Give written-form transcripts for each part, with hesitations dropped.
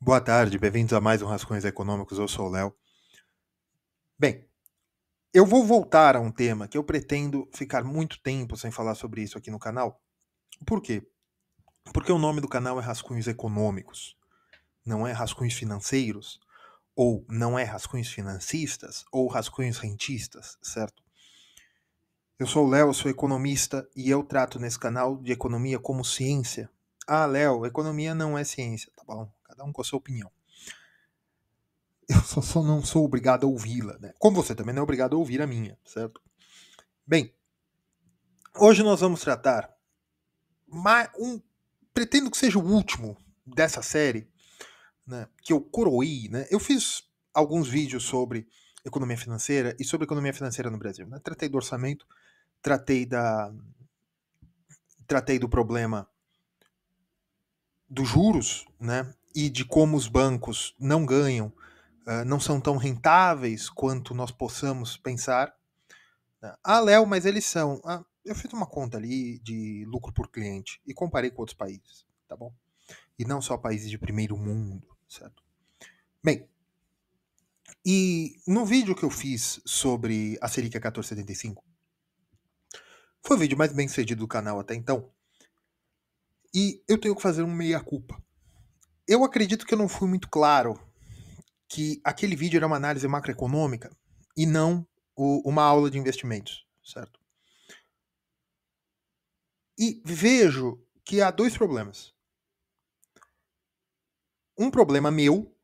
Boa tarde, bem-vindos a mais um Rascunhos Econômicos. Eu sou o Léo. Bem, eu vou voltar a um tema que eu pretendo ficar muito tempo sem falar sobre isso aqui no canal. Por quê? Porque o nome do canal é Rascunhos Econômicos, não é Rascunhos Financeiros, ou não é Rascunhos Financistas, ou Rascunhos Rentistas, certo? Eu sou o Léo, sou economista e eu trato nesse canal de economia como ciência. Ah, Léo, economia não é ciência, tá bom? Cada um com a sua opinião. Eu só não sou obrigado a ouvi-la, né? Como você também não é obrigado a ouvir a minha, certo? Bem, hoje nós vamos tratar pretendo que seja o último dessa série, né? Que eu coroei, né? Eu fiz alguns vídeos sobre economia financeira e sobre economia financeira no Brasil, né? Tratei do orçamento, tratei da, tratei do problema dos juros, né? E de como os bancos não ganham, não são tão rentáveis quanto nós possamos pensar. Né? Ah, Léo, mas eles são. Ah, eu fiz uma conta ali de lucro por cliente e comparei com outros países, tá bom? E não só países de primeiro mundo, certo? Bem, e no vídeo que eu fiz sobre a Selic a 14,75, foi o vídeo mais bem sucedido do canal até então, e eu tenho que fazer um meia-culpa. Eu acredito que eu não fui muito claro que aquele vídeo era uma análise macroeconômica e não uma aula de investimentos, certo? E vejo que há dois problemas. Um problema meu,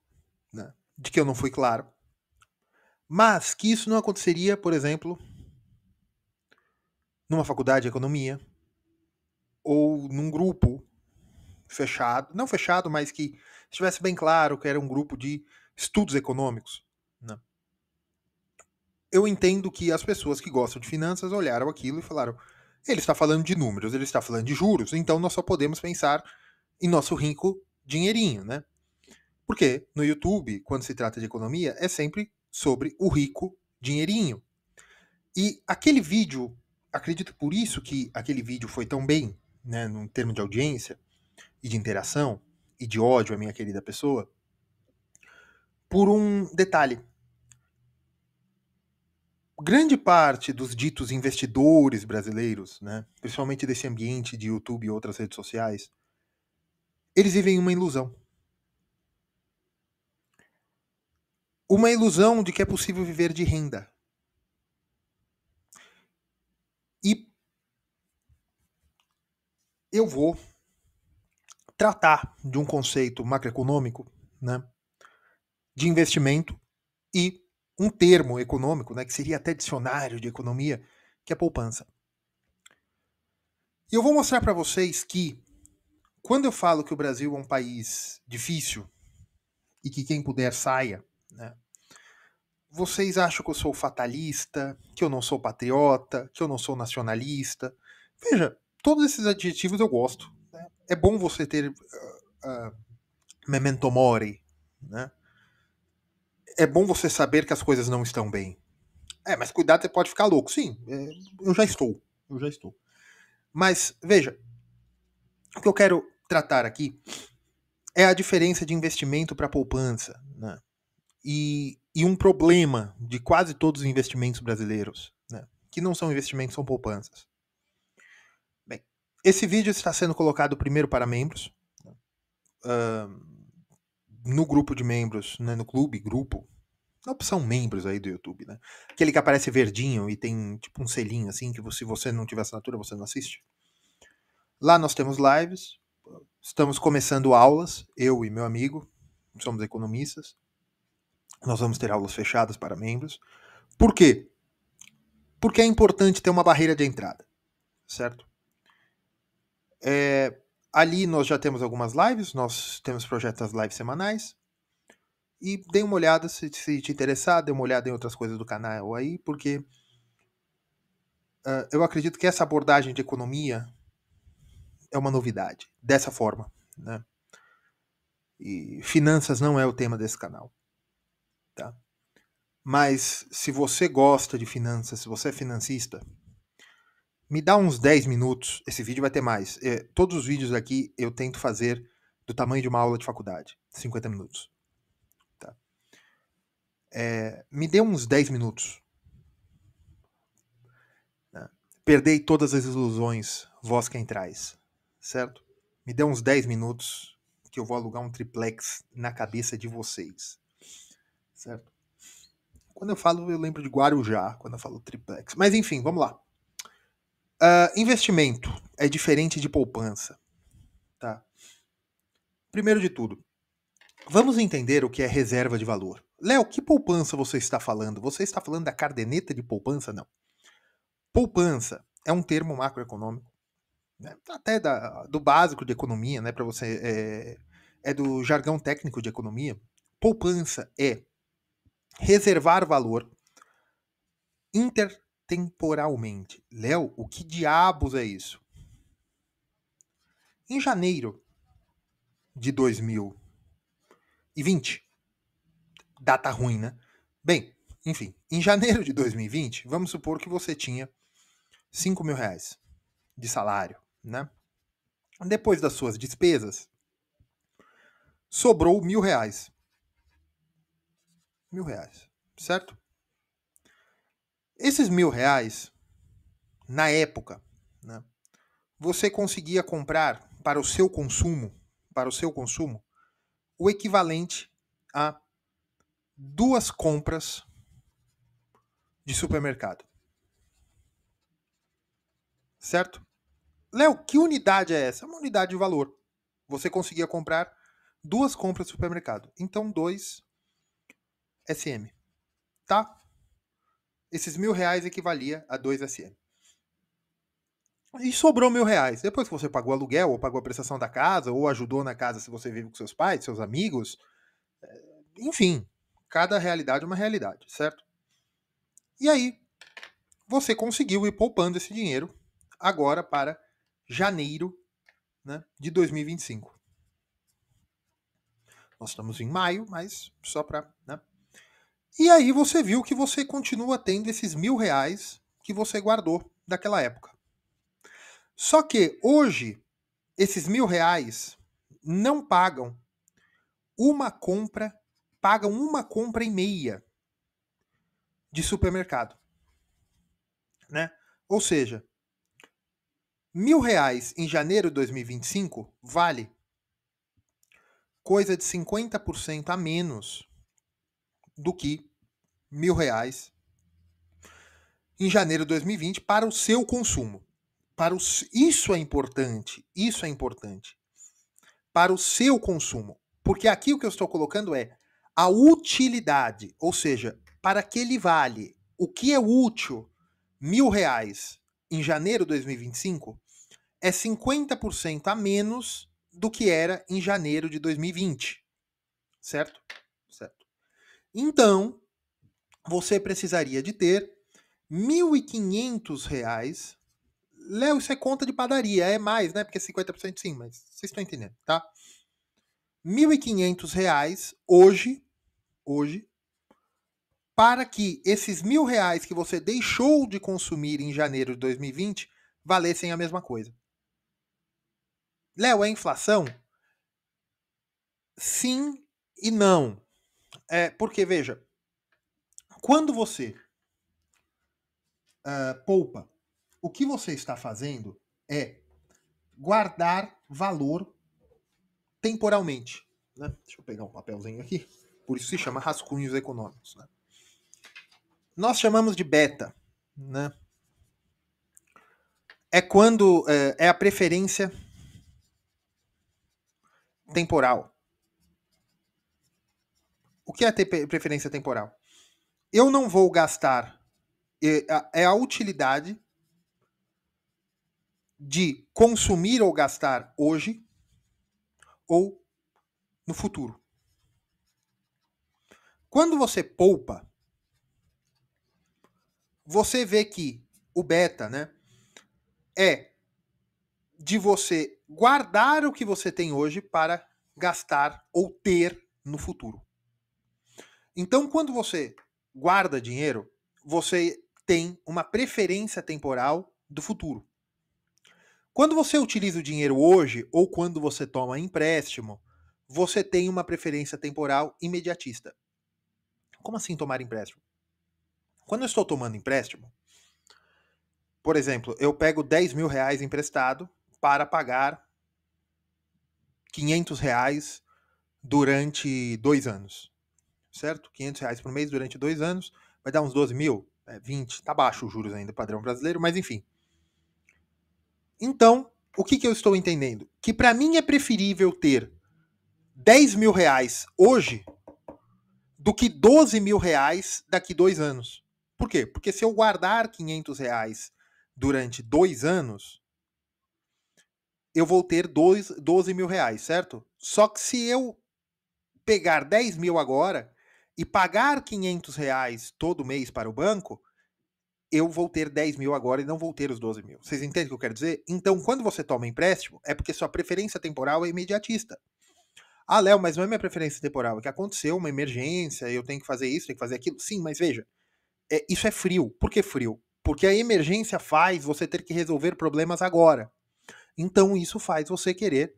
né, de que eu não fui claro, mas que isso não aconteceria, por exemplo, numa faculdade de economia ou num grupo fechado, não fechado, mas que estivesse bem claro que era um grupo de estudos econômicos. Né? Eu entendo que as pessoas que gostam de finanças olharam aquilo e falaram: ele está falando de números, ele está falando de juros, então nós só podemos pensar em nosso rico dinheirinho, né? Porque no YouTube, quando se trata de economia, é sempre sobre o rico dinheirinho. E aquele vídeo, acredito por isso que aquele vídeo foi tão bem, né, no termo de audiência e de interação e de ódio à minha querida pessoa, por um detalhe. Grande parte dos ditos investidores brasileiros, né, principalmente desse ambiente de YouTube e outras redes sociais, eles vivem uma ilusão. Uma ilusão de que é possível viver de renda. E eu vou tratar de um conceito macroeconômico, né, de investimento e um termo econômico, né, que seria até dicionário de economia, que é poupança. E eu vou mostrar para vocês que, quando eu falo que o Brasil é um país difícil e que quem puder saia, né, vocês acham que eu sou fatalista, que eu não sou patriota, que eu não sou nacionalista. Veja, todos esses adjetivos eu gosto. Né? É bom você ter memento mori, né? É bom você saber que as coisas não estão bem. É, mas cuidado, você pode ficar louco. Sim, eu já estou. Eu já estou. Mas, veja, o que eu quero tratar aqui é a diferença de investimento para poupança. Né? E um problema de quase todos os investimentos brasileiros, né? Que não são investimentos, são poupanças. Bem, esse vídeo está sendo colocado primeiro para membros. No grupo de membros, né, no grupo, na opção membros aí do YouTube, né? Aquele que aparece verdinho e tem tipo um selinho assim, que se você não tiver assinatura, você não assiste. Lá nós temos lives, estamos começando aulas, eu e meu amigo, somos economistas. Nós vamos ter aulas fechadas para membros. Por quê? Porque é importante ter uma barreira de entrada, certo? Ali nós já temos algumas lives, nós temos projetos lives semanais. E dê uma olhada se te interessar, dê uma olhada em outras coisas do canal aí, porque eu acredito que essa abordagem de economia é uma novidade, dessa forma. Né? E finanças não é o tema desse canal. Tá? Mas se você gosta de finanças, se você é financista, me dá uns 10 minutos. Esse vídeo vai ter mais. Todos os vídeos aqui eu tento fazer do tamanho de uma aula de faculdade, 50 minutos. Tá? Me dê uns 10 minutos. Né? Perdei todas as ilusões, vós quem traz. Certo? Me dê uns 10 minutos que eu vou alugar um triplex na cabeça de vocês. Certo? Quando eu falo, eu lembro de Guarujá, quando eu falo triplex. Mas enfim, vamos lá. Investimento é diferente de poupança. Tá? Primeiro de tudo, vamos entender o que é reserva de valor. Léo, que poupança você está falando? Você está falando da caderneta de poupança? Não. Poupança é um termo macroeconômico, né? Até do básico de economia, né? Para você é do jargão técnico de economia. Poupança é reservar valor intertemporalmente. Léo, o que diabos é isso? Em janeiro de 2020, data ruim, né? Bem, enfim, em janeiro de 2020, vamos supor que você tinha 5 mil reais de salário, né? Depois das suas despesas, sobrou 1.000 reais. 1.000 reais, certo? Esses 1.000 reais, na época, né, você conseguia comprar para o seu consumo, o equivalente a 2 compras de supermercado. Certo? Léo, que unidade é essa? É uma unidade de valor. Você conseguia comprar 2 compras de supermercado. Então, 2 SM. Tá? Esses 1.000 reais equivalia a 2 SM. E sobrou 1.000 reais. Depois que você pagou o aluguel, ou pagou a prestação da casa, ou ajudou na casa se você vive com seus pais, seus amigos. Enfim, cada realidade é uma realidade, certo? E aí, você conseguiu ir poupando esse dinheiro agora para janeiro, né, de 2025. Nós estamos em maio, mas só para... Né? E aí você viu que você continua tendo esses 1.000 reais que você guardou daquela época. Só que hoje, esses 1.000 reais não pagam pagam uma compra e meia de supermercado. Né? Ou seja, 1.000 reais em janeiro de 2025 vale coisa de 50% a menos do que 1.000 reais em janeiro de 2020 para o seu consumo. Isso é importante. Para o seu consumo. Porque aqui o que eu estou colocando é a utilidade, ou seja, para que ele vale. O que é útil 1.000 reais em janeiro de 2025 é 50% a menos do que era em janeiro de 2020. Certo? Certo. Então, você precisaria de ter 1.500 reais. Léo, isso é conta de padaria, é mais, né? Porque 50% sim, mas vocês estão entendendo, tá? 1.500 reais hoje, para que esses 1.000 reais que você deixou de consumir em janeiro de 2020 valessem a mesma coisa. Léo, é inflação? Sim e não. Porque, veja, quando você poupa, o que você está fazendo é guardar valor temporalmente. Né? Deixa eu pegar um papelzinho aqui. Por isso se chama rascunhos econômicos. Né? Nós chamamos de beta. Né? É quando é a preferência temporal. O que é ter preferência temporal? Eu não vou gastar. É a utilidade de consumir ou gastar hoje ou no futuro. Quando você poupa, você vê que o beta, né, é de você guardar o que você tem hoje para gastar ou ter no futuro. Então, quando você guarda dinheiro, você tem uma preferência temporal do futuro. Quando você utiliza o dinheiro hoje ou quando você toma empréstimo, você tem uma preferência temporal imediatista. Como assim tomar empréstimo? Quando eu estou tomando empréstimo, por exemplo, eu pego 10 mil reais emprestado para pagar 500 reais durante 2 anos, certo? 500 reais por mês durante 2 anos, vai dar uns 12 mil, 20, tá baixo os juros ainda, padrão brasileiro, mas enfim. Então, o que eu estou entendendo? Que para mim é preferível ter 10 mil reais hoje do que 12 mil reais daqui 2 anos. Por quê? Porque se eu guardar 500 reais durante 2 anos, eu vou ter 12 mil reais, certo? Só que se eu pegar 10 mil agora e pagar 500 reais todo mês para o banco, eu vou ter 10 mil agora e não vou ter os 12 mil. Vocês entendem o que eu quero dizer? Então, quando você toma empréstimo, é porque sua preferência temporal é imediatista. Ah, Léo, mas não é minha preferência temporal, é que aconteceu uma emergência, eu tenho que fazer isso, tenho que fazer aquilo. Sim, mas veja, isso é frio. Por que frio? Porque a emergência faz você ter que resolver problemas agora. Então, isso faz você querer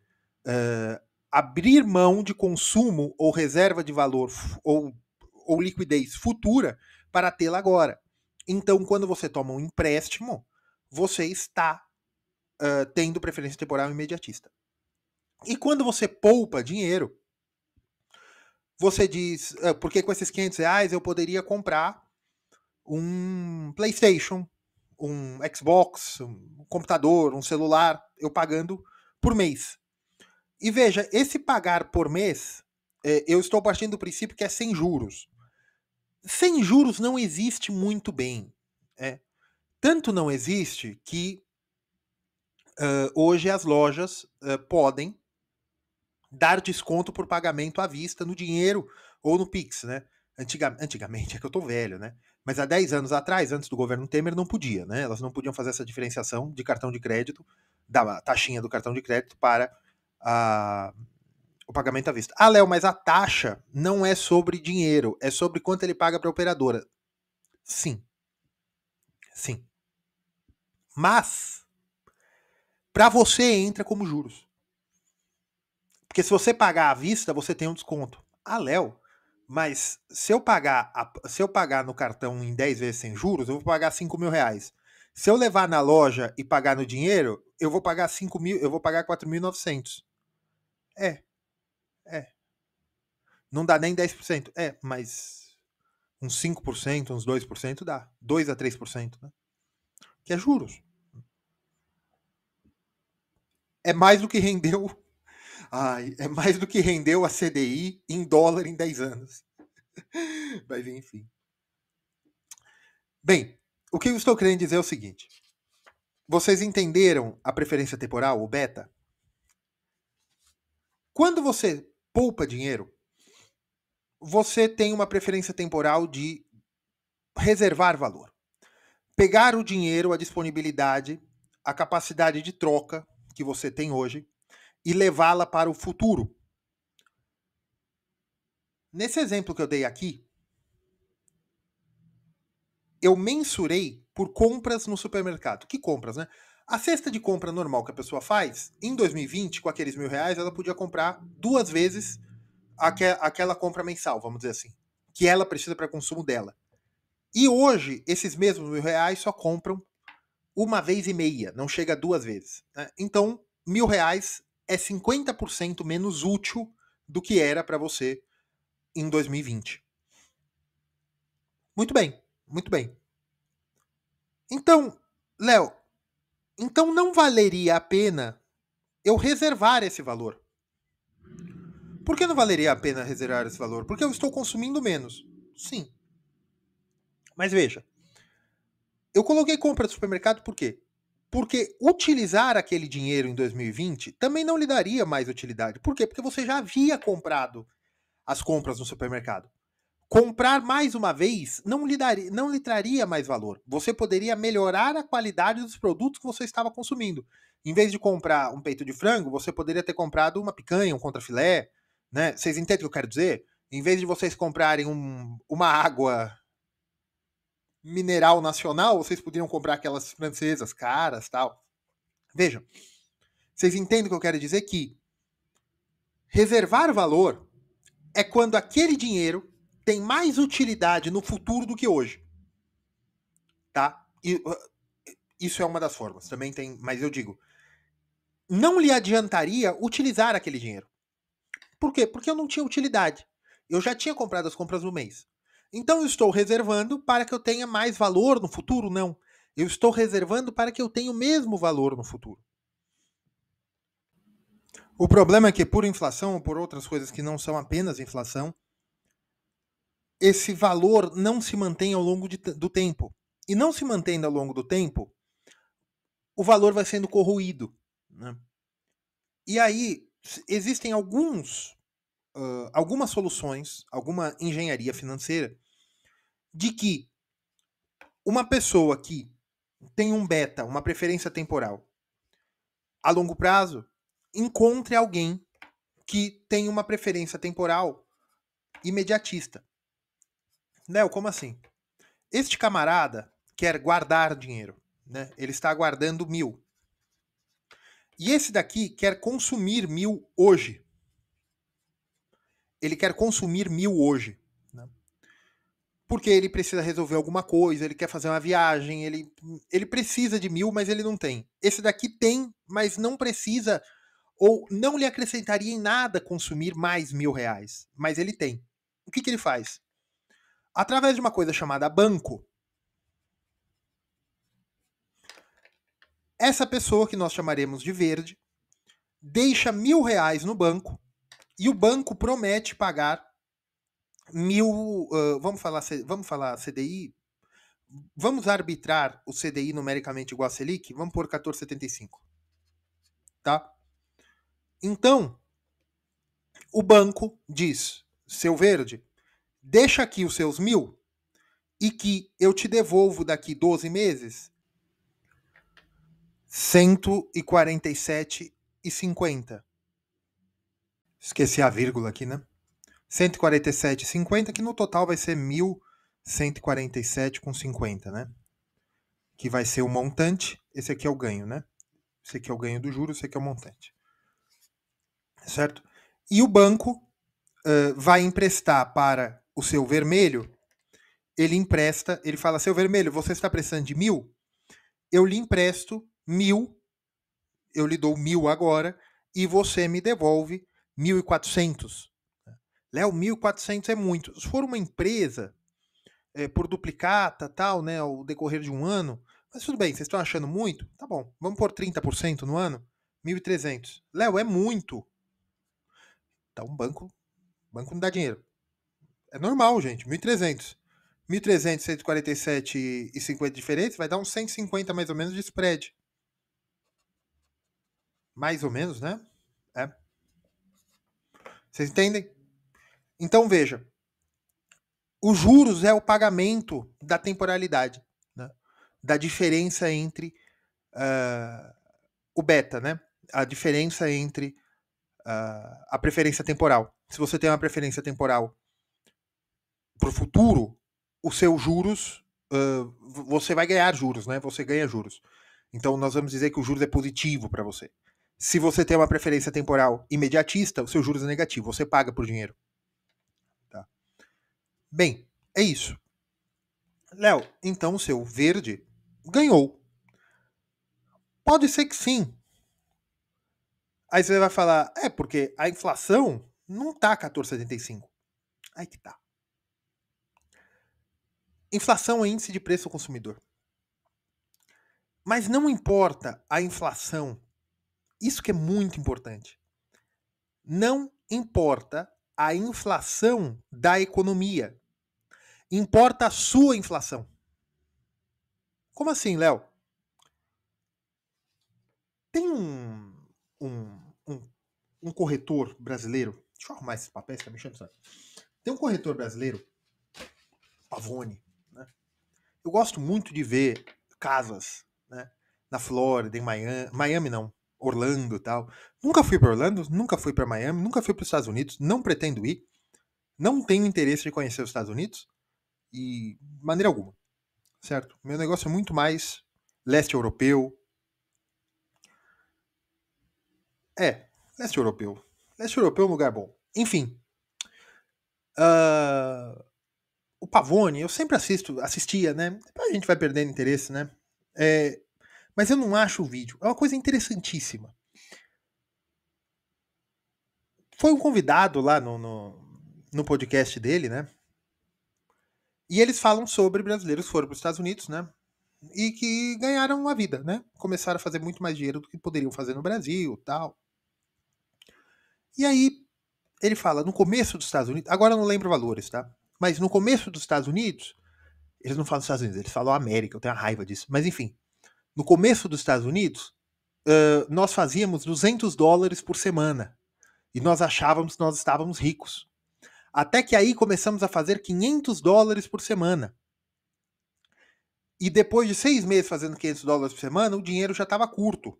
abrir mão de consumo ou reserva de valor ou liquidez futura para tê-la agora. Então, quando você toma um empréstimo, você está tendo preferência temporal imediatista. E quando você poupa dinheiro, você diz, porque com esses 500 reais eu poderia comprar um PlayStation, um Xbox, um computador, um celular, eu pagando por mês. E veja, esse pagar por mês, eu estou partindo do princípio que é sem juros. Sem juros não existe muito bem. Tanto não existe que hoje as lojas podem dar desconto por pagamento à vista no dinheiro ou no Pix, né? Antigamente, é que eu tô velho, né? Mas há 10 anos atrás, antes do governo Temer, não podia, né? Elas não podiam fazer essa diferenciação de cartão de crédito, da taxinha do cartão de crédito para o pagamento à vista. Ah, Léo, mas a taxa não é sobre dinheiro, é sobre quanto ele paga para a operadora. Sim, sim. Mas, para você entra como juros. Porque se você pagar à vista, você tem um desconto. Ah, Léo, mas se eu pagar no cartão em 10 vezes sem juros, eu vou pagar 5 mil reais. Se eu levar na loja e pagar no dinheiro, eu vou pagar 5 mil, eu vou pagar 4.900. É, é. Não dá nem 10%. Mas uns 5%, uns 2% dá. 2 a 3%, né? Que é juros. É mais do que rendeu. Ai, é mais do que rendeu a CDI em dólar em 10 anos. Mas enfim. Bem, o que eu estou querendo dizer é o seguinte. Vocês entenderam a preferência temporal, o beta? Quando você poupa dinheiro, você tem uma preferência temporal de reservar valor. Pegar o dinheiro, a disponibilidade, a capacidade de troca que você tem hoje e levá-la para o futuro. Nesse exemplo que eu dei aqui, eu mensurei por compras no supermercado. Que compras, né? A cesta de compra normal que a pessoa faz, em 2020, com aqueles R$ 1.000, ela podia comprar 2 vezes aquela compra mensal, vamos dizer assim, que ela precisa para consumo dela. E hoje, esses mesmos R$ 1.000 só compram uma vez e meia, não chega a 2 vezes. Né? Então, R$ 1.000 é 50% menos útil do que era para você em 2020. Muito bem, muito bem. Então, Léo, então não valeria a pena eu reservar esse valor. Por que não valeria a pena reservar esse valor? Porque eu estou consumindo menos. Sim. Mas veja, eu coloquei compra do supermercado por quê? Porque utilizar aquele dinheiro em 2020 também não lhe daria mais utilidade. Por quê? Porque você já havia comprado as compras no supermercado. Comprar mais uma vez não lhe traria mais valor. Você poderia melhorar a qualidade dos produtos que você estava consumindo. Em vez de comprar um peito de frango, você poderia ter comprado uma picanha, um contrafilé. Né? Vocês entendem o que eu quero dizer? Em vez de vocês comprarem uma água mineral nacional, vocês poderiam comprar aquelas francesas caras, tal. Vejam, vocês entendem o que eu quero dizer? Que reservar valor é quando aquele dinheiro tem mais utilidade no futuro do que hoje, tá? E isso é uma das formas, também tem, mas eu digo, não lhe adiantaria utilizar aquele dinheiro. Por quê? Porque eu não tinha utilidade. Eu já tinha comprado as compras do mês. Então eu estou reservando para que eu tenha mais valor no futuro? Não. Eu estou reservando para que eu tenha o mesmo valor no futuro. O problema é que, por inflação ou por outras coisas que não são apenas inflação, esse valor não se mantém ao longo do tempo. E não se mantendo ao longo do tempo, o valor vai sendo corroído. Né? E aí, existem algumas soluções, alguma engenharia financeira, de que uma pessoa que tem um beta, uma preferência temporal, a longo prazo, encontre alguém que tem uma preferência temporal imediatista. Léo, como assim? Este camarada quer guardar dinheiro, né? Ele está guardando 1.000. E esse daqui quer consumir 1.000 hoje. Ele quer consumir 1.000 hoje. Né? Porque ele precisa resolver alguma coisa, ele quer fazer uma viagem, ele precisa de 1.000, mas ele não tem. Esse daqui tem, mas não precisa, ou não lhe acrescentaria em nada consumir mais R$ 1.000, mas ele tem. O que ele faz? Através de uma coisa chamada banco, essa pessoa que nós chamaremos de verde deixa R$ 1.000 no banco e o banco promete pagar 1.000. Vamos falar CDI. Vamos arbitrar o CDI numericamente igual a Selic? Vamos por 14,75. Tá? Então, o banco diz, seu verde, deixa aqui os seus 1.000 e que eu te devolvo daqui 12 meses 147,50. Esqueci a vírgula aqui, né? 147,50, que no total vai ser 1.147,50, né? Que vai ser o montante. Esse aqui é o ganho, né? Esse aqui é o ganho do juro, esse aqui é o montante. Certo? E o banco vai emprestar para o seu vermelho. Ele fala, seu vermelho, você está precisando de 1.000? Eu lhe empresto 1.000, eu lhe dou 1.000 agora, e você me devolve 1.400. Léo, 1.400 é muito. Se for uma empresa, por duplicata, tal, né, ao decorrer de um ano, mas tudo bem, vocês estão achando muito? Tá bom, vamos por 30% no ano? 1.300. Léo, é muito. Então, banco não dá dinheiro. É normal, gente, 1.300. 1.300, 147,50 diferentes, vai dar uns 150 mais ou menos de spread. Mais ou menos, né? É. Vocês entendem? Então, veja. Os juros é o pagamento da temporalidade, né? Da diferença entre o beta, né? A diferença entre a preferência temporal. Se você tem uma preferência temporal para o futuro, os seus juros, você vai ganhar juros, né? Você ganha juros. Então, nós vamos dizer que o juros é positivo para você. Se você tem uma preferência temporal imediatista, o seu juros é negativo. Você paga por dinheiro. Tá? Bem, é isso. Léo, então o seu verde ganhou. Pode ser que sim. Aí você vai falar, porque a inflação não tá 14,75. Aí que tá. Inflação é índice de preço ao consumidor. Mas não importa a inflação. Isso que é muito importante. Não importa a inflação da economia. Importa a sua inflação. Como assim, Léo? Tem um corretor brasileiro. Deixa eu arrumar esses papéis, tá mexendo, sabe? Tem um corretor brasileiro, Pavone, né? Eu gosto muito de ver casas, né? Na Flórida, em Miami. Miami não, Orlando e tal. Nunca fui para Orlando, nunca fui para Miami, nunca fui para os Estados Unidos, não pretendo ir. Não tenho interesse de conhecer os Estados Unidos e de maneira alguma, certo? Meu negócio é muito mais leste europeu, É, leste europeu. Leste europeu é um lugar bom. Enfim. ah, o Pavone, eu sempre assistia, né? Depois a gente vai perdendo interesse, né? É, mas eu não acho o vídeo. É uma coisa interessantíssima. Foi um convidado lá no podcast dele, né? E eles falam sobre brasileiros que foram para os Estados Unidos, né? E que ganharam a vida, né? Começaram a fazer muito mais dinheiro do que poderiam fazer no Brasil, tal. E aí ele fala, no começo dos Estados Unidos, agora eu não lembro valores, tá? Mas no começo dos Estados Unidos, eles não falam Estados Unidos, eles falam América, eu tenho a raiva disso. Mas enfim, no começo dos Estados Unidos, nós fazíamos $200 por semana. E nós achávamos que nós estávamos ricos. Até que aí começamos a fazer $500 por semana. E depois de 6 meses fazendo $500 por semana, o dinheiro já estava curto.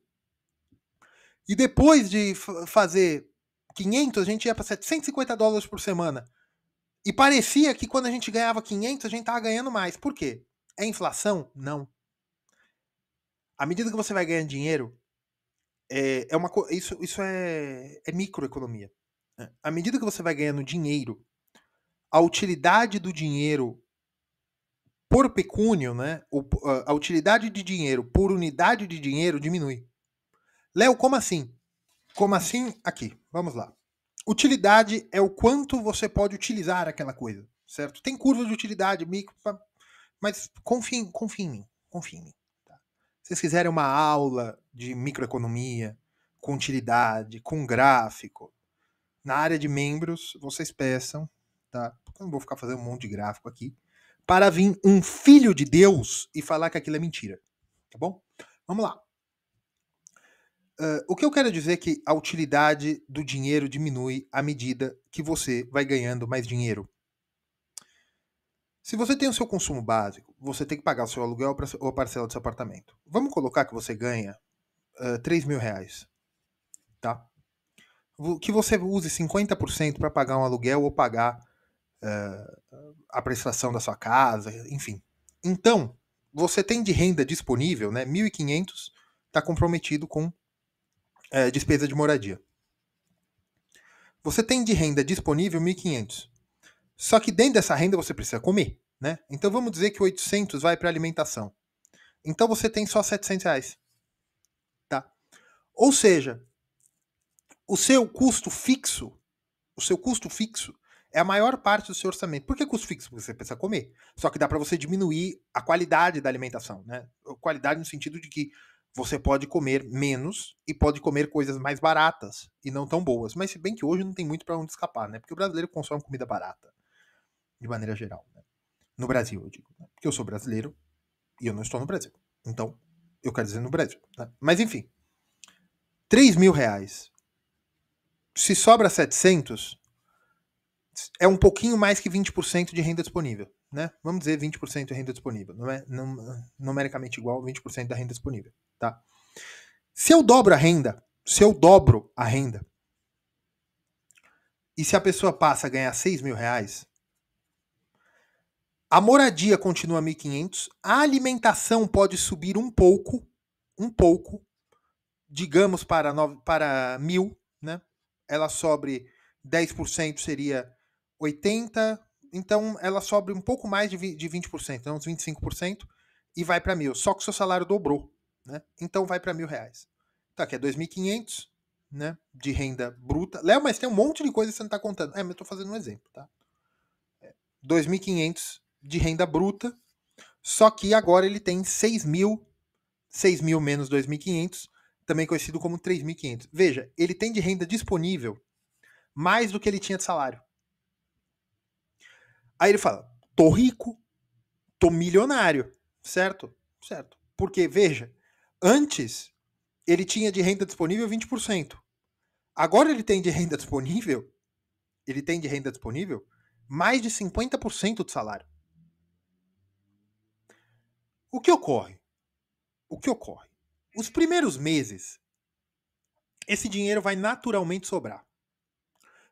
E depois de fazer 500, a gente ia para $750 por semana. E parecia que quando a gente ganhava 500, a gente estava ganhando mais. Por quê? É inflação? Não. À medida que você vai ganhando dinheiro, isso é microeconomia. À medida que você vai ganhando dinheiro, a utilidade do dinheiro por pecúnio, né? A utilidade de dinheiro por unidade de dinheiro diminui. Léo, como assim? Como assim? Aqui, vamos lá. Utilidade é o quanto você pode utilizar aquela coisa, certo? Tem curva de utilidade, micro, mas confie em mim. Confie em mim. Tá? Se vocês quiserem uma aula de microeconomia, com utilidade, com gráfico, na área de membros, vocês peçam, tá? Porque eu não vou ficar fazendo um monte de gráfico aqui, para vir um filho de Deus e falar que aquilo é mentira, tá bom? Vamos lá. O que eu quero dizer é que a utilidade do dinheiro diminui à medida que você vai ganhando mais dinheiro. Se você tem o seu consumo básico, você tem que pagar o seu aluguel ou a parcela do seu apartamento. Vamos colocar que você ganha R$3.000, tá? Que você use 50% para pagar um aluguel ou pagar a prestação da sua casa, enfim. Então, você tem de renda disponível, né? 1.500 está comprometido com despesa de moradia. Você tem de renda disponível 1.500. Só que dentro dessa renda você precisa comer, né? Então vamos dizer que 800 vai para alimentação. Então você tem só R$700, tá? Ou seja, o seu custo fixo é a maior parte do seu orçamento. Por que custo fixo? Porque você precisa comer. Só que dá para você diminuir a qualidade da alimentação, né? Qualidade no sentido de que você pode comer menos e pode comer coisas mais baratas e não tão boas. Mas se bem que hoje não tem muito para onde escapar, né? Porque o brasileiro consome comida barata, de maneira geral. Né? No Brasil, eu digo. Né? Porque eu sou brasileiro e eu não estou no Brasil. Então, eu quero dizer no Brasil. Né? Mas enfim, R$3.000. Se sobra 700, é um pouquinho mais que 20% de renda disponível. Né? Vamos dizer 20% de renda disponível. Não é numericamente igual a 20% da renda disponível. Tá? Se eu dobro a renda, e se a pessoa passa a ganhar R$6.000, a moradia continua 1.500, a alimentação pode subir um pouco, digamos para 1.000, né? Ela sobre 10% seria 80, então ela sobe um pouco mais de 20%, então uns 25%, e vai para 1.000. Só que o seu salário dobrou, né? Então vai para R$1.000. Tá, aqui é 2.500, né? De renda bruta. Léo, mas tem um monte de coisa que você não está contando. Mas eu estou fazendo um exemplo, tá? 2.500 de renda bruta, só que agora ele tem 6.000 menos 2.500, também conhecido como 3.500. Veja, ele tem de renda disponível mais do que ele tinha de salário. Aí ele fala, tô rico, tô milionário, certo? Certo. Porque, veja, antes ele tinha de renda disponível 20%. Agora ele tem de renda disponível, mais de 50% do salário. O que ocorre? Os primeiros meses, esse dinheiro vai naturalmente sobrar.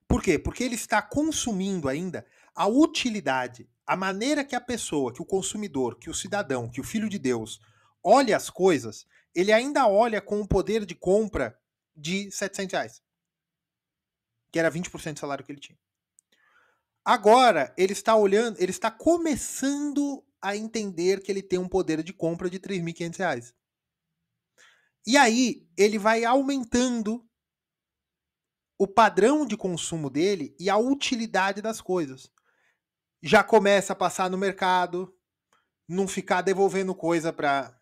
Por quê? Porque ele está consumindo ainda a utilidade, a maneira que a pessoa, que o consumidor, que o cidadão, que o filho de Deus olha as coisas, ele ainda olha com um poder de compra de R$700, que era 20% do salário que ele tinha. Agora, ele está começando a entender que ele tem um poder de compra de R$3.500. E aí, ele vai aumentando o padrão de consumo dele e a utilidade das coisas. Já começa a passar no mercado, não ficar devolvendo coisa para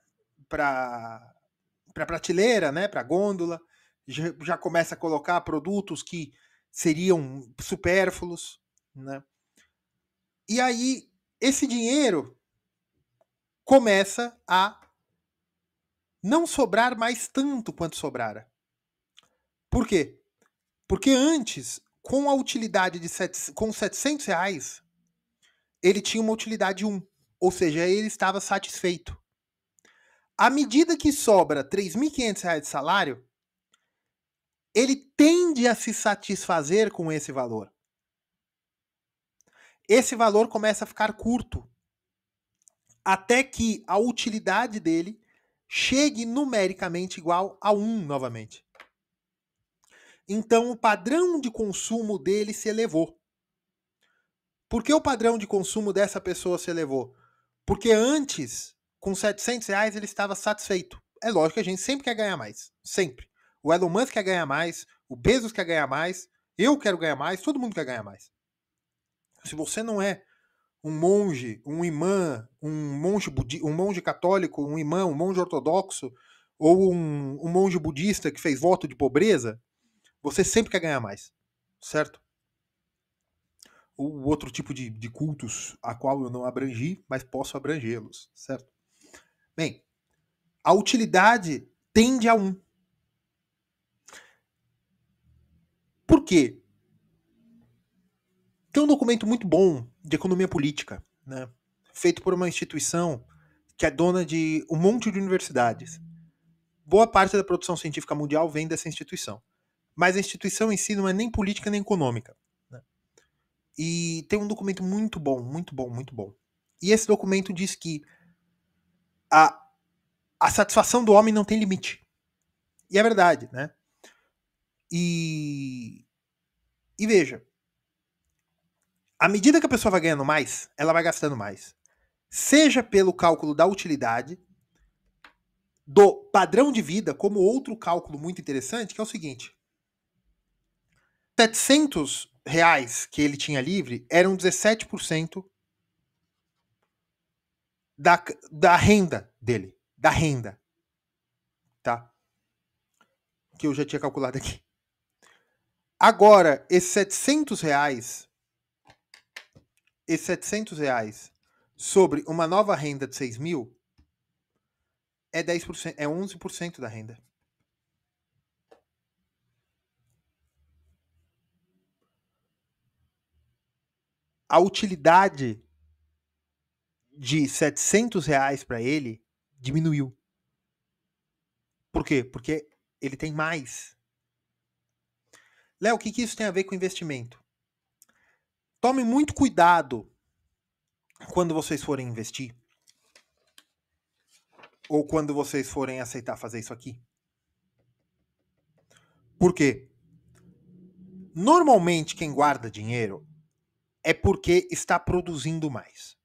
prateleira, né, para gôndola. Já começa a colocar produtos que seriam supérfluos, né? E aí, esse dinheiro começa a não sobrar mais tanto quanto sobrara. Por quê? Porque antes, com a utilidade de com R$700, ele tinha uma utilidade 1. Ou seja, ele estava satisfeito. À medida que sobra R$3.500 de salário, ele tende a se satisfazer com esse valor. Esse valor começa a ficar curto, até que a utilidade dele chegue numericamente igual a 1 novamente. Então o padrão de consumo dele se elevou. Por que o padrão de consumo dessa pessoa se elevou? Porque antes, com R$700, ele estava satisfeito. É lógico que a gente sempre quer ganhar mais. Sempre. O Elon Musk quer ganhar mais, o Bezos quer ganhar mais, eu quero ganhar mais, todo mundo quer ganhar mais. Se você não é um monge, um imã, um monge católico, um imã, um monge ortodoxo, ou um monge budista que fez voto de pobreza, você sempre quer ganhar mais, certo? Ou outro tipo de cultos a qual eu não abrangi, mas posso abrangê-los, certo? Bem, a utilidade tende a 1. Por quê? Tem um documento muito bom de economia política, né, feito por uma instituição que é dona de um monte de universidades. Boa parte da produção científica mundial vem dessa instituição. Mas a instituição em si não é nem política nem econômica, né? E tem um documento muito bom, muito bom, muito bom. E esse documento diz que a satisfação do homem não tem limite. E é verdade, né? E veja, à medida que a pessoa vai ganhando mais, ela vai gastando mais. Seja pelo cálculo da utilidade, do padrão de vida, como outro cálculo muito interessante, que é o seguinte: R$700 que ele tinha livre eram 17% da renda dele. Da renda. Tá? Que eu já tinha calculado aqui. Agora, esses R$700 sobre uma nova renda de 6 mil é 10%, é 11% da renda. A utilidade de R$700 para ele diminuiu. Por quê? Porque ele tem mais. Léo, o que isso tem a ver com investimento? Tome muito cuidado quando vocês forem investir. Ou quando vocês forem aceitar fazer isso aqui. Por quê? Normalmente quem guarda dinheiro é porque está produzindo mais.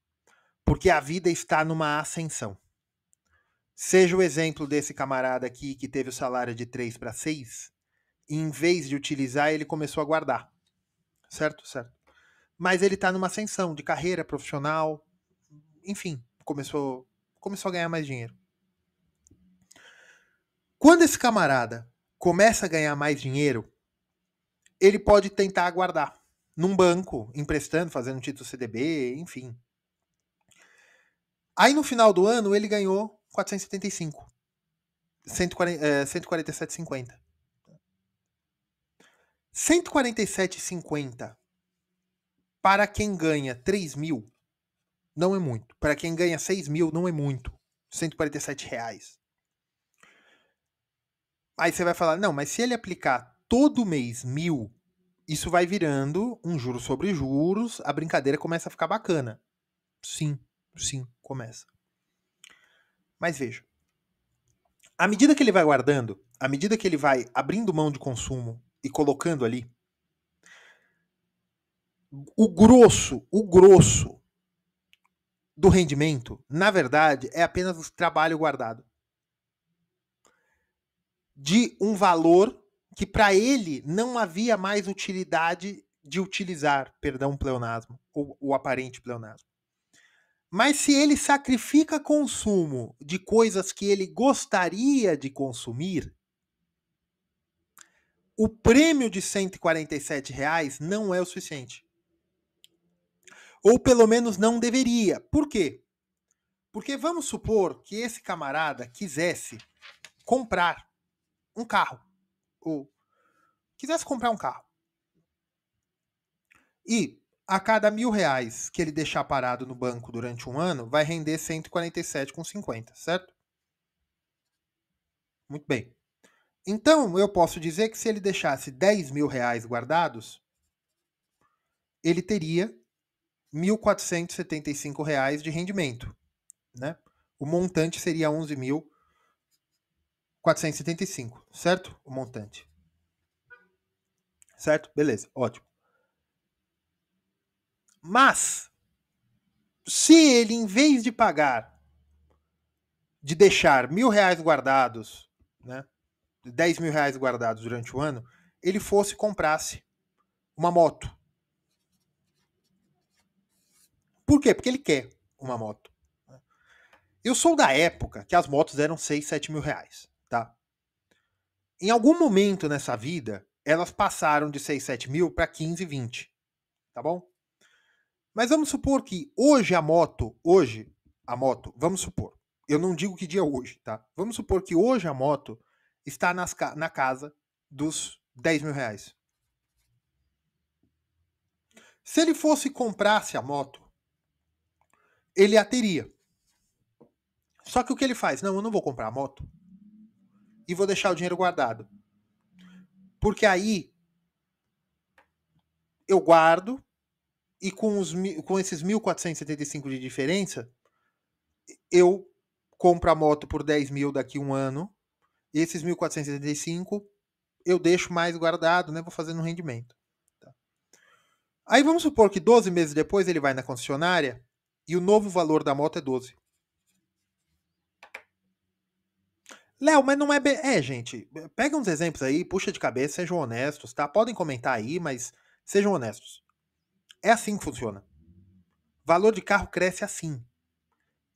Porque a vida está numa ascensão. Seja o exemplo desse camarada aqui que teve o salário de 3 para 6, e em vez de utilizar, ele começou a guardar. Certo? Certo. Mas ele está numa ascensão de carreira profissional, enfim, começou a ganhar mais dinheiro. Quando esse camarada começa a ganhar mais dinheiro, ele pode tentar guardar num banco, emprestando, fazendo um título CDB, enfim. Aí no final do ano ele ganhou 475. 147,50. 147,50 para quem ganha 3 mil não é muito. Para quem ganha 6 mil não é muito. R$147. Aí você vai falar, não, mas se ele aplicar todo mês 1.000, isso vai virando um juros sobre juros, a brincadeira começa a ficar bacana. Sim, começa. Mas veja, à medida que ele vai guardando, à medida que ele vai abrindo mão de consumo e colocando ali, o grosso do rendimento, na verdade, é apenas o trabalho guardado. De um valor que para ele não havia mais utilidade de utilizar, perdão, pleonasmo, ou o aparente pleonasmo. Mas se ele sacrifica consumo de coisas que ele gostaria de consumir, o prêmio de R$ 147 não é o suficiente. Ou pelo menos não deveria. Por quê? Porque vamos supor que esse camarada quisesse comprar um carro. Ou quisesse comprar um carro. E a cada R$ 1.000 que ele deixar parado no banco durante um ano, vai render 147,50, certo? Muito bem. Então, eu posso dizer que se ele deixasse R$ 10.000 guardados, ele teria R$ 1.475 de rendimento, né? O montante seria 11.475, certo? O montante. Certo? Beleza, ótimo. Mas, se ele, em vez de pagar, de deixar R$ 1.000 guardados, né? R$ 10.000 guardados durante o ano, ele fosse e comprasse uma moto. Por quê? Porque ele quer uma moto. Eu sou da época que as motos eram 6, 7 mil reais, tá? Em algum momento nessa vida, elas passaram de 6, 7 mil para 15, 20, tá bom? Mas vamos supor que hoje, vamos supor, eu não digo que dia é hoje, tá? Vamos supor que hoje a moto está na casa dos R$ 10.000. Se ele fosse comprasse a moto, ele a teria. Só que o que ele faz? Não, eu não vou comprar a moto e vou deixar o dinheiro guardado. Porque aí eu guardo e com esses 1.475 de diferença, eu compro a moto por 10 mil daqui a um ano. E esses 1.475 eu deixo mais guardado, né? Vou fazendo um rendimento. Tá? Aí vamos supor que 12 meses depois ele vai na concessionária e o novo valor da moto é 12. Léo, mas não é bem... gente, pega uns exemplos aí, puxa de cabeça, sejam honestos, tá? Podem comentar aí, mas sejam honestos. É assim que funciona. Valor de carro cresce assim.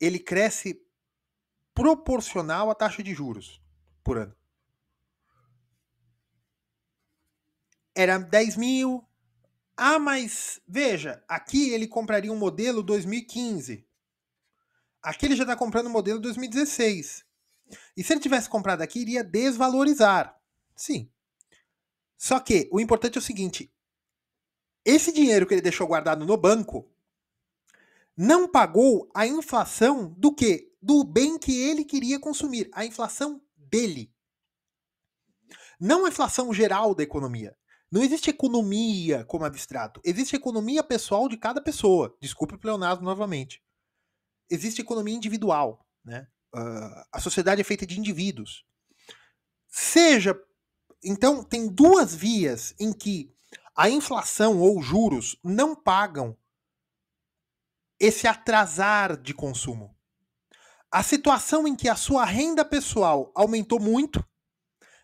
Ele cresce proporcional à taxa de juros por ano. Era 10 mil. Ah, mas veja, aqui ele compraria um modelo 2015. Aqui ele já está comprando um modelo 2016. E se ele tivesse comprado aqui, iria desvalorizar. Sim. Só que o importante é o seguinte: esse dinheiro que ele deixou guardado no banco não pagou a inflação do quê? Do bem que ele queria consumir. A inflação dele. Não a inflação geral da economia. Não existe economia como abstrato. Existe economia pessoal de cada pessoa. Desculpe o pleonasmo novamente. Existe economia individual. Né? A sociedade é feita de indivíduos. Então, tem duas vias em que a inflação ou juros não pagam esse atrasar de consumo. A situação em que a sua renda pessoal aumentou muito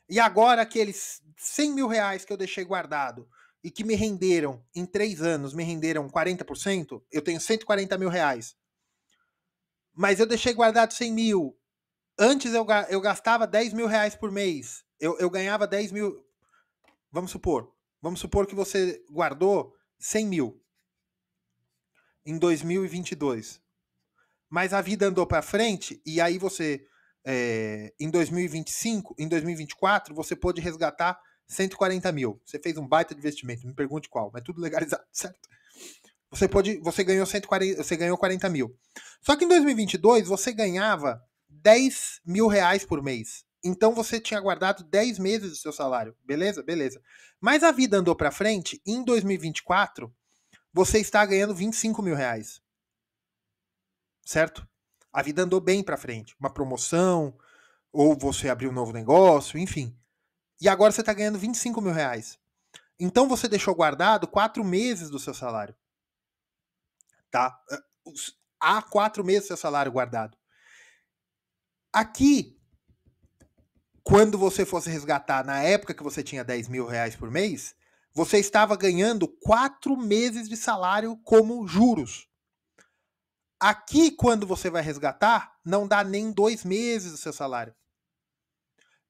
e agora aqueles R$ 100.000 que eu deixei guardado e que me renderam em 3 anos, me renderam 40%, eu tenho R$ 140.000. Mas eu deixei guardado 100 mil. Antes eu gastava R$ 10.000 por mês. Eu ganhava 10 mil. Vamos supor que você guardou 100 mil em 2022. Mas a vida andou para frente e aí você, em 2025, em 2024, você pôde resgatar 140 mil. Você fez um baita de investimento, me pergunte qual, mas tudo legalizado, certo? Você ganhou 140, você ganhou 40 mil. Só que em 2022 você ganhava R$ 10.000 por mês. Então você tinha guardado 10 meses do seu salário. Beleza? Beleza. Mas a vida andou para frente. Em 2024, você está ganhando ou você abriu um novo negócio, enfim. E agora você está ganhando 25 mil reais. Então você deixou guardado 4 meses do seu salário. Tá? Há 4 meses do seu salário guardado. Aqui, quando você fosse resgatar na época que você tinha 10 mil reais por mês, você estava ganhando 4 meses de salário como juros. Aqui, quando você vai resgatar, não dá nem 2 meses do seu salário.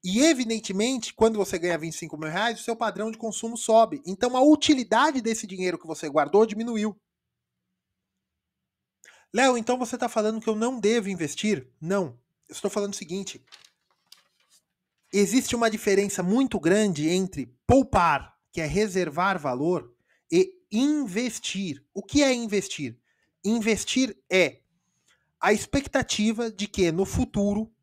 E, evidentemente, quando você ganha 25 mil reais, o seu padrão de consumo sobe. Então, a utilidade desse dinheiro que você guardou diminuiu. Léo, então você está falando que eu não devo investir? Não. Eu estou falando o seguinte. Existe uma diferença muito grande entre poupar, que é reservar valor, e investir. O que é investir? Investir é a expectativa de que no futuro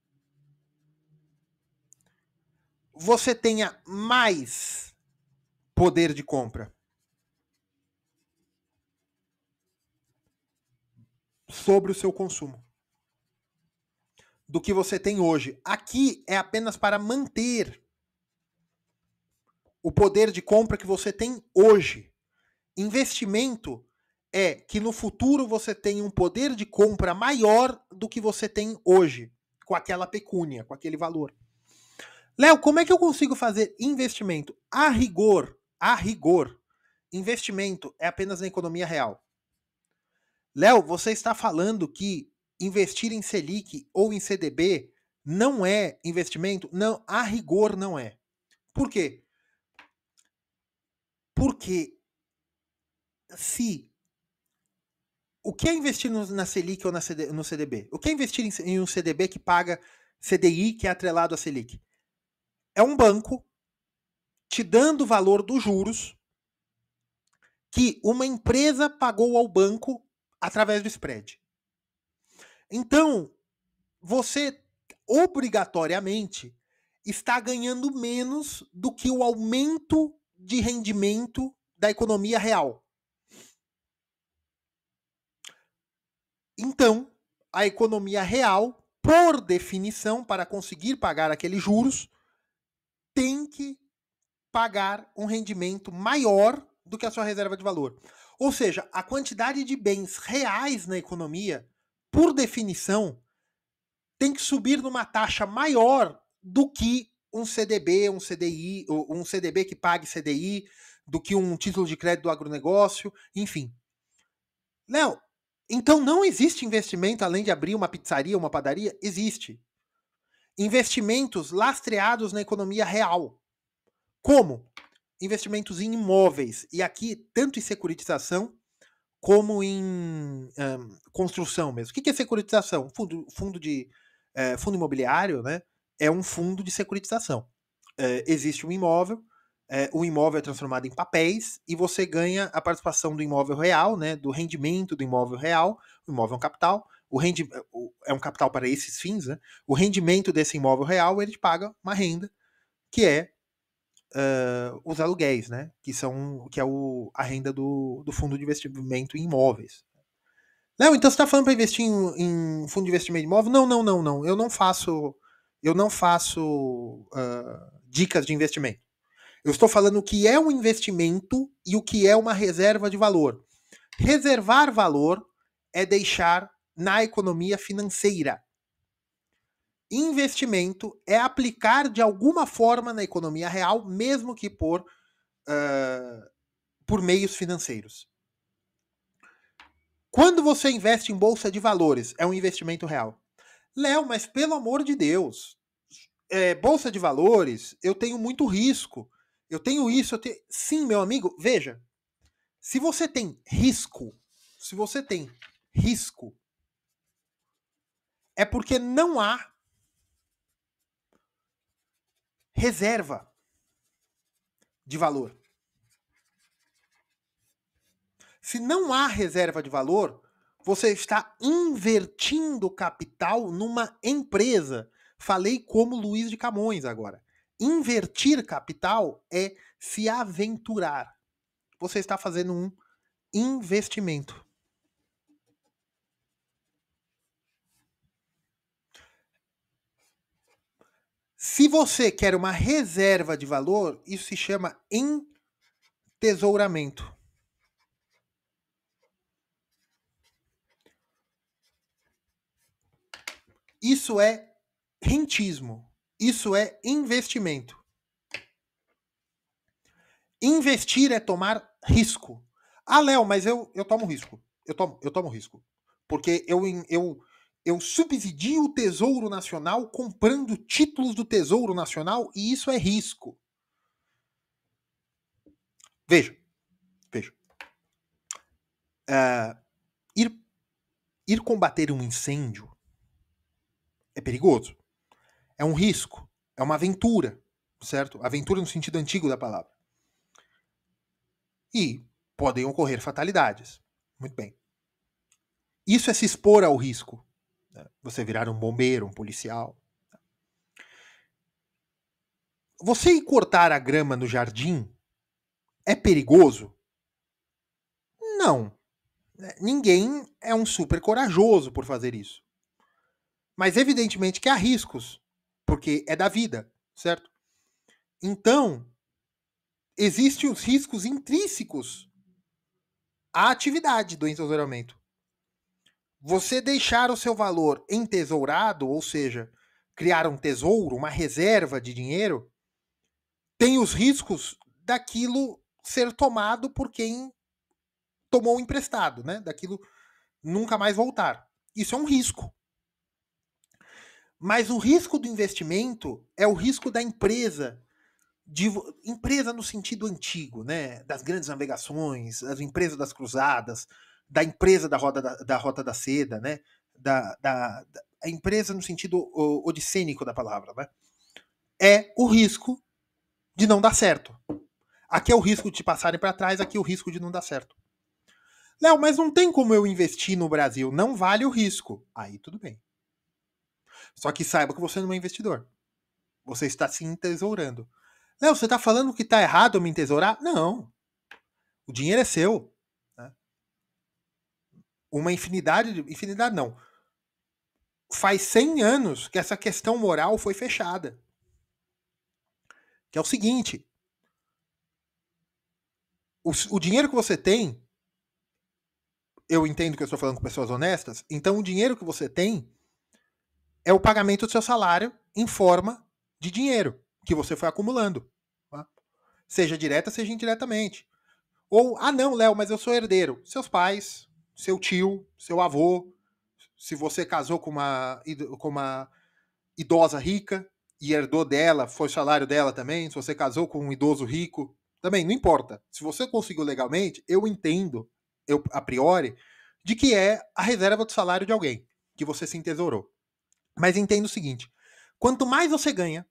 você tenha mais poder de compra sobre o seu consumo do que você tem hoje. Aqui é apenas para manter o poder de compra que você tem hoje. Investimento é que no futuro você tenha um poder de compra maior do que você tem hoje, com aquela pecúnia, com aquele valor. Léo, como é que eu consigo fazer investimento? A rigor, investimento é apenas na economia real. Léo, você está falando que investir em Selic ou em CDB não é investimento? Não, a rigor não é. Por quê? Porque se o que é investir na Selic ou no CDB? O que é investir em um CDB que paga CDI, que é atrelado a Selic? É um banco te dando o valor dos juros que uma empresa pagou ao banco através do spread. Então, você obrigatoriamente está ganhando menos do que o aumento de rendimento da economia real. Então, a economia real, por definição, para conseguir pagar aqueles juros, tem que pagar um rendimento maior do que a sua reserva de valor. Ou seja, a quantidade de bens reais na economia, por definição, tem que subir numa taxa maior do que um CDB, um CDI, um CDB que pague CDI, do que um título de crédito do agronegócio, enfim. Léo, então não existe investimento além de abrir uma pizzaria, uma padaria? Existe. Investimentos lastreados na economia real. Como? Investimentos em imóveis. E aqui, tanto em securitização como em construção mesmo. O que é securitização? Fundo imobiliário, né? É um fundo de securitização. Existe um imóvel, o imóvel é transformado em papéis e você ganha a participação do imóvel real, né? Do rendimento do imóvel real. O imóvel é um capital. É um capital para esses fins, né? O rendimento desse imóvel real, ele te paga uma renda, que é os aluguéis, né? Que é a renda do fundo de investimento em imóveis. Não, então você está falando para investir em fundo de investimento em imóvel? Não, não, não, não. Eu não faço dicas de investimento. Eu estou falando o que é um investimento e o que é uma reserva de valor. Reservar valor é deixar na economia financeira. Investimento é aplicar de alguma forma na economia real, mesmo que por meios financeiros. Quando você investe em bolsa de valores, é um investimento real. Léo, mas pelo amor de Deus, bolsa de valores, eu tenho muito risco. Eu tenho isso, Sim, meu amigo, veja. Se você tem risco, é porque não há reserva de valor. Se não há reserva de valor, você está invertindo capital numa empresa. Falei como Luiz de Camões agora. Invertir capital é se aventurar. Você está fazendo um investimento. Se você quer uma reserva de valor, isso se chama entesouramento. Isso é rentismo. Isso é investimento. Investir é tomar risco. Ah, Léo, mas eu tomo risco. Eu tomo risco. Porque eu subsidio o Tesouro Nacional comprando títulos do Tesouro Nacional e isso é risco. Veja. Ir combater um incêndio é perigoso. É um risco. É uma aventura. Certo? Aventura no sentido antigo da palavra. E podem ocorrer fatalidades. Muito bem. Isso é se expor ao risco. Você virar um bombeiro, um policial. Você ir cortar a grama no jardim é perigoso? Não. Ninguém é um super corajoso por fazer isso. Mas evidentemente que há riscos, porque é da vida, certo? Então, existem os riscos intrínsecos à atividade do entesouramento. Você deixar o seu valor entesourado, ou seja, criar um tesouro, uma reserva de dinheiro, tem os riscos daquilo ser tomado por quem tomou emprestado, né? Daquilo nunca mais voltar. Isso é um risco. Mas o risco do investimento é o risco da empresa, empresa no sentido antigo, né? Das grandes navegações, das empresas das cruzadas, da empresa da Rota da Seda, né? A empresa no sentido odissênico da palavra, né? É o risco de não dar certo. Aqui é o risco de passarem para trás, aqui é o risco de não dar certo. Léo, mas não tem como eu investir no Brasil, não vale o risco. Aí tudo bem. Só que saiba que você não é investidor. Você está se entesourando. Léo, você está falando que está errado eu me entesourar? Não. O dinheiro é seu. Né? Uma infinidade. Infinidade não. Faz 100 anos que essa questão moral foi fechada. Que é o seguinte. O dinheiro que você tem. Eu entendo que eu estou falando com pessoas honestas. Então, o dinheiro que você tem é o pagamento do seu salário em forma de dinheiro que você foi acumulando. Tá? Seja direta, seja indiretamente. Ou, ah não, Léo, mas eu sou herdeiro. Seus pais, seu tio, seu avô, se você casou com uma idosa rica e herdou dela, foi o salário dela também, se você casou com um idoso rico, também, não importa. Se você conseguiu legalmente, eu entendo, a priori, de que é a reserva do salário de alguém, que você se entesourou. Mas entenda o seguinte, quanto mais você ganha,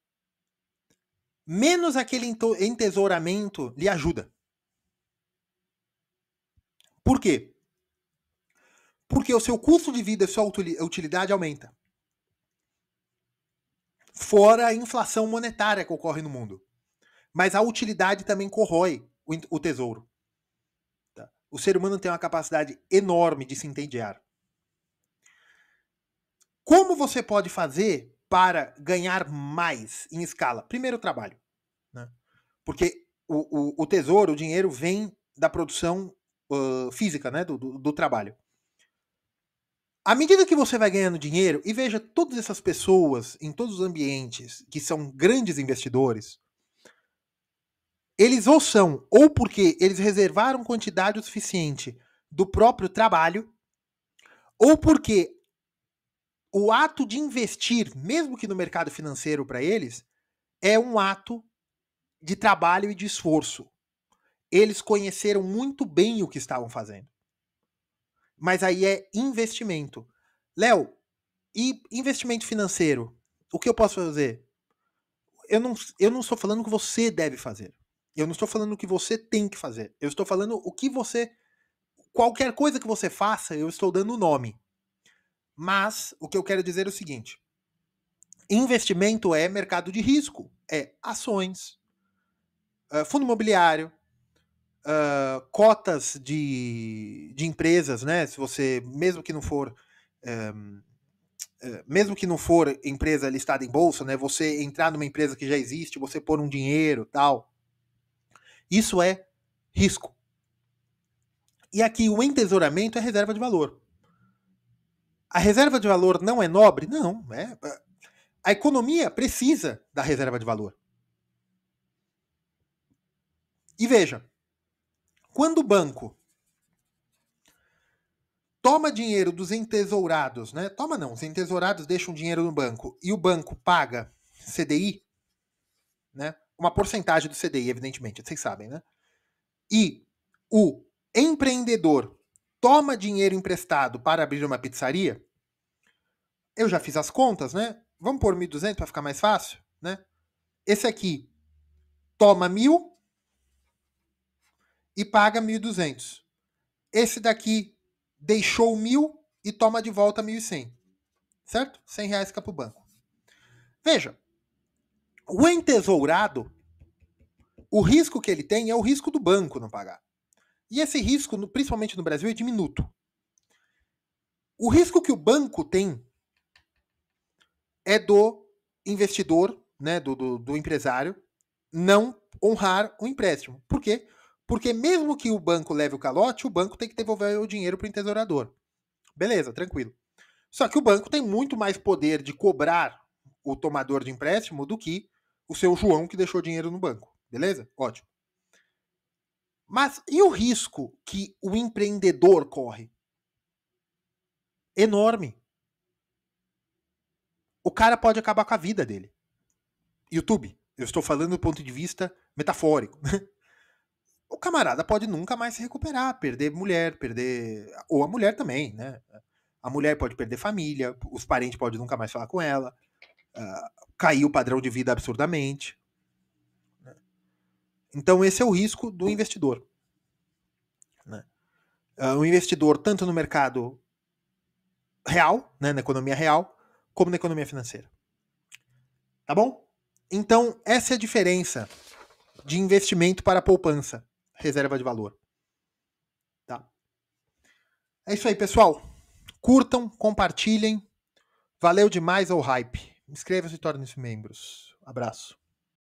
menos aquele entesouramento lhe ajuda. Por quê? Porque o seu custo de vida e sua utilidade aumenta. Fora a inflação monetária que ocorre no mundo. Mas a utilidade também corrói o tesouro. Tá? O ser humano tem uma capacidade enorme de se entediar. Como você pode fazer para ganhar mais em escala? Primeiro, o trabalho. Né? Porque o tesouro, o dinheiro, vem da produção física, né? do trabalho. À medida que você vai ganhando dinheiro, e veja todas essas pessoas em todos os ambientes que são grandes investidores, eles ou são, ou porque eles reservaram quantidade o suficiente do próprio trabalho, ou porque o ato de investir, mesmo que no mercado financeiro para eles, é um ato de trabalho e de esforço. Eles conheceram muito bem o que estavam fazendo. Mas aí é investimento. Léo, e investimento financeiro? O que eu posso fazer? Eu não estou falando o que você deve fazer. Eu não estou falando o que você tem que fazer. Eu estou falando o que você... Qualquer coisa que você faça, eu estou dando o nome. Mas o que eu quero dizer é o seguinte. Investimento é mercado de risco. É ações, fundo imobiliário, cotas de empresas, né? Se você, mesmo que não for mesmo que não for empresa listada em bolsa, né, você entrar numa empresa que já existe, você pôr um dinheiro, tal, isso é risco. E aqui o entesouramento é reserva de valor. A reserva de valor não é nobre? Não. A economia precisa da reserva de valor. E veja, quando o banco toma dinheiro dos entesourados, né? Toma não, os entesourados deixam dinheiro no banco e o banco paga CDI, né? Uma porcentagem do CDI, evidentemente, vocês sabem, né? E o empreendedor toma dinheiro emprestado para abrir uma pizzaria, eu já fiz as contas, né? Vamos pôr 1.200 para ficar mais fácil, né? Esse aqui toma 1.000 e paga 1.200. Esse daqui deixou 1.000 e toma de volta 1.100. Certo? R$100 fica para o banco. Veja, o entesourado, o risco que ele tem é o risco do banco não pagar. E esse risco, principalmente no Brasil, é diminuto. O risco que o banco tem é do investidor, né, do empresário, não honrar o empréstimo. Por quê? Porque mesmo que o banco leve o calote, o banco tem que devolver o dinheiro para o entesourador. Beleza, tranquilo. Só que o banco tem muito mais poder de cobrar o tomador de empréstimo do que o seu João que deixou dinheiro no banco. Beleza? Ótimo. Mas e o risco que o empreendedor corre? Enorme. O cara pode acabar com a vida dele. YouTube, eu estou falando do ponto de vista metafórico. O camarada pode nunca mais se recuperar, perder mulher, perder... Ou a mulher também, né? A mulher pode perder família, os parentes podem nunca mais falar com ela, cair o padrão de vida absurdamente. Então esse é o risco do investidor. Né? O investidor, tanto no mercado real, né, na economia real, como na economia financeira. Tá bom? Então, essa é a diferença de investimento para poupança, reserva de valor. Tá? É isso aí, pessoal. Curtam, compartilhem. Valeu demais ao hype. Inscrevam-se e tornem-se membros. Abraço.